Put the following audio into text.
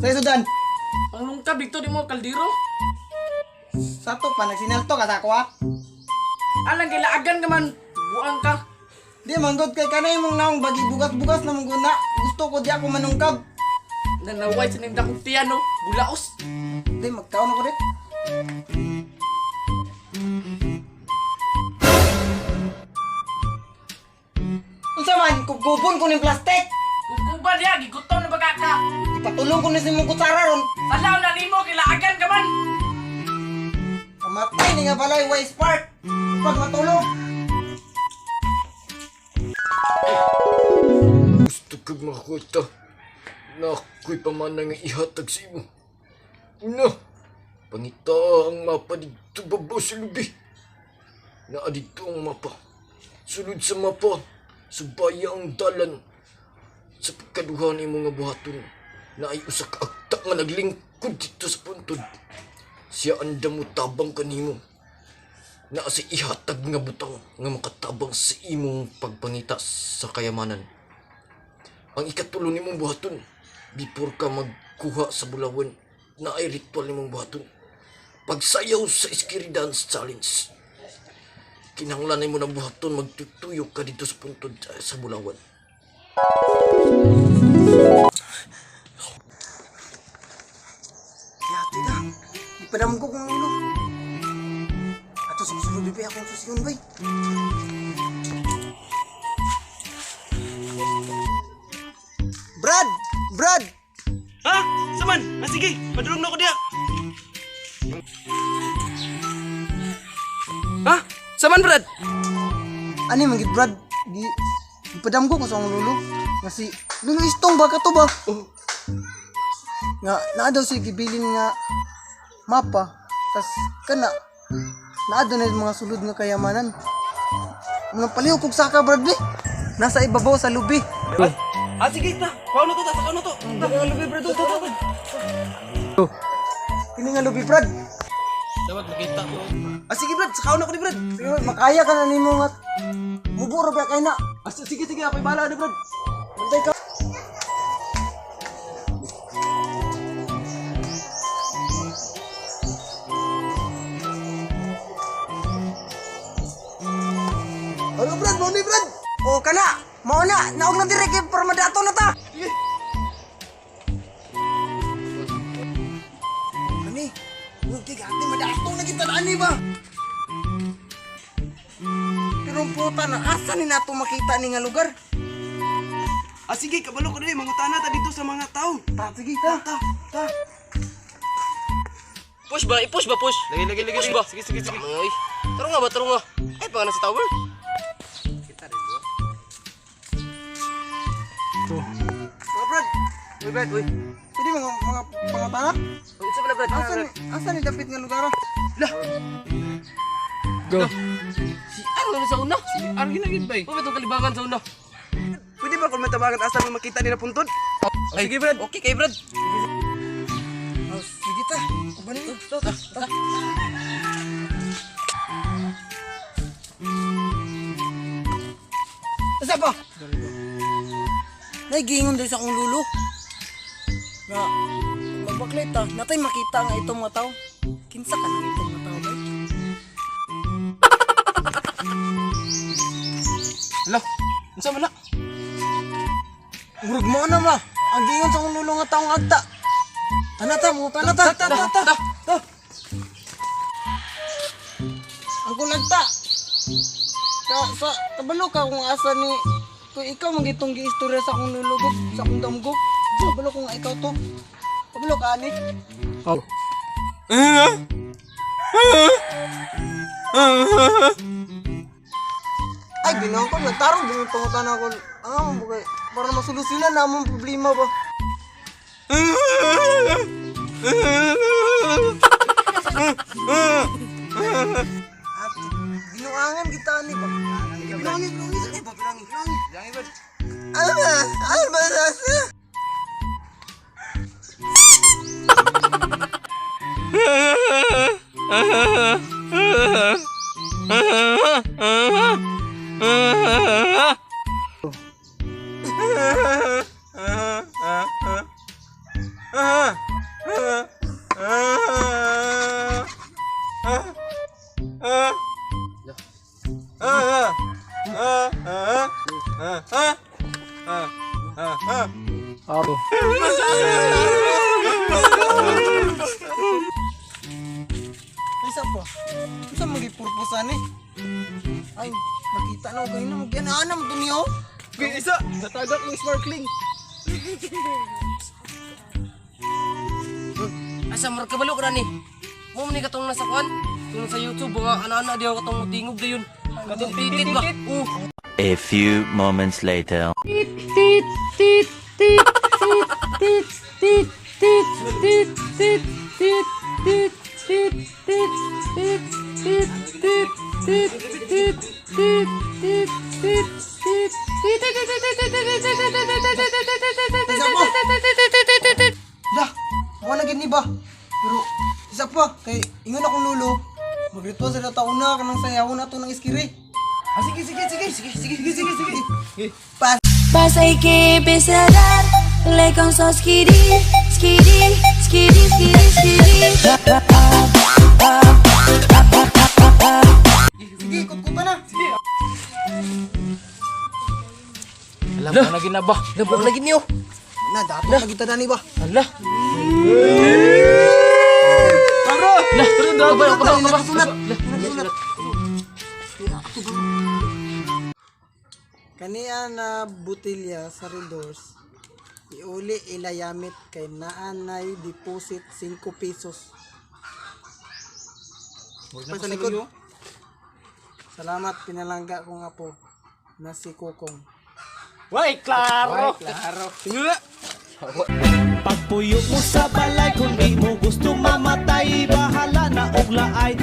Sa sudan. Anong ka, Victor, di mo kaldiro? Sato pa nagsinalto ka sa ako ha. Alang kilaagan ka man. Buang ka. Di manggod kay kanay mong naong bagi bugas-bugas na mong guna. Gusto ko di ako manungkab. Nanaway sa nindang kong tiyan, no? Bulaos. Di magkaon ako rin. Unsa man, kubkubon ko ng plastik. Kukuba niya, gigutom na baga ka. Ipatulong ko na sa mong kutsara ron. Salaw na nimo, kilaagan ka man. Kamatay ni nga balay waste part. Pag matulog. Gusto kag makakwita na ako'y pamanang ihatag sa imo. Una, pangita ang mapa dito babaw sa lubi. Naa dito ang mapa. Sulod sa mapa, subaya ang dalan. Sa pagkaduhan ni mga buhaton na ay usa ka akta nga naglingkod dito sa puntod. Siya anda mo tabang kanimo. Naa sa ihatag nga butang nga makatabang sa imong pagpangita sa kayamanan. Ang ikatulo nimong buhaton, before ka magkuha sa bulawan, na ay ritual nimong buhaton. Pagsayaw sa Scary Dance Challenge. Kinahanglan mo ng buhaton, magtutuyok ka dito sa puntod sa bulawan. Kaya tida, ipadam ko kung ulo. Ato sa susunod bibay akong susiyon bay. Brad! Brad! Ha? Saman? Ah, sige, padulong na ako diya. Ha? Saman, Brad? Ani manggit Brad? Ipadam ko sa akong ulo. Nga si Lulu Istong ba ka to ba? Oh. Nga naa daw si gibilin nga mapa. Tas kana naa daw na yung mga sulod nga kayamanan. Mga paliw kog saka Brad be. Nasa ibabaw sa lubi. Ah, sige, ta. Kau na to, ta. Kau na to. Kini nga lubi Brad. Kini nga lubi Brad. Dapat makita ko. Ah sige Brad, sakaw na ko ni Brad. Sige, makaya ka na nimo nga. Muburo ba kay na? Ah, sige, sige. Ako'y bahala na, Brad. Bantay ka. Halo Brad, mau ni Brad. Oh kana, mau na, naog na dire kay permadato na ta. Ani, huwag kay gati madato na kita na ani ba? Pero puta na, asa ni nato makita ni nga lugar? Ah, sige, kabalo ko na mangutana ta dito sa mga tao. Ta, sige, ta. Push ba? I-push ba, push? Lagi. Push ba? Sige. Ay, tarong nga ba, tarong nga. Ay, pa nga na sa tower. Mga Brad. Uy Brad, uy. Pwede mga pangutana? Isa pala, Brad. Asa ni dapit nga lugar? Go. Si Aro na sa una. Argin na gid bay. Ano ba itong kalibangan sa una? Pwede ba kung matabangan asa mo makita nila puntod? Ay, sige, Brad. Okay, kay Brad. Oh, sige ta. Kubanin mo. Ta. Asa pa? Naigingon dahil sa akong lulo. Nga, magbaklit ta. Natay makita nga itong mga tao. Kinsa ka nang itong mga tao ba? Hala. Unsa man na? Murag mo na ba? Ang gingon sa akong lulo nga taong agta. Tanata mo, tanata. Ta. Ang kulagta. Sa tabalo ka kung asa ni kung ikaw magitong giistorya sa akong lulugod, sa akong damgo. Tabalo kung ikaw to. Tabalo ka ani. Oh. Ay, ginawa ko, nagtarong din yung tungutan ako. Ang mga para masolusyunan na among problema ba? At binuangan kita ni ba? Bilangin. Ay, masasa. Aro. Isa pa. Isa magipurpusan eh. Ay, nakita na ko kayo na magyanaan mo niyo. Isa, natagak ng sparkling. Asa mar kabalo ko na ni. Mo man ni katong nasa kuan. Kung sa YouTube mga ana-ana diyo katong tingog dayon. Katong titit ba? A few moments later. Dah, ako na gini ba? Pero isa pa, kay ingon akong lulo. Magritual sa taon na kanang sayawon na to ng iskiri. Ah, sige. Pas. Pasay que empezará le con so skiri, skiri, skiri, skiri, skiri. Sige, kutkutan na. Sige. Alam ko na ginaba. Labo na giniyo. Na, dato na kita na ni ba? Ala. Lah, Sunat. Kaniya na butilya sa Redors, iuli ilayamit kay naanay deposit 5 pesos. Pa sa likod. Salamat pinalangga kong apo na si Kokong. Klaro. Pagpuyo mo sa balay kung di mo gusto mamatay, bahala na og laay.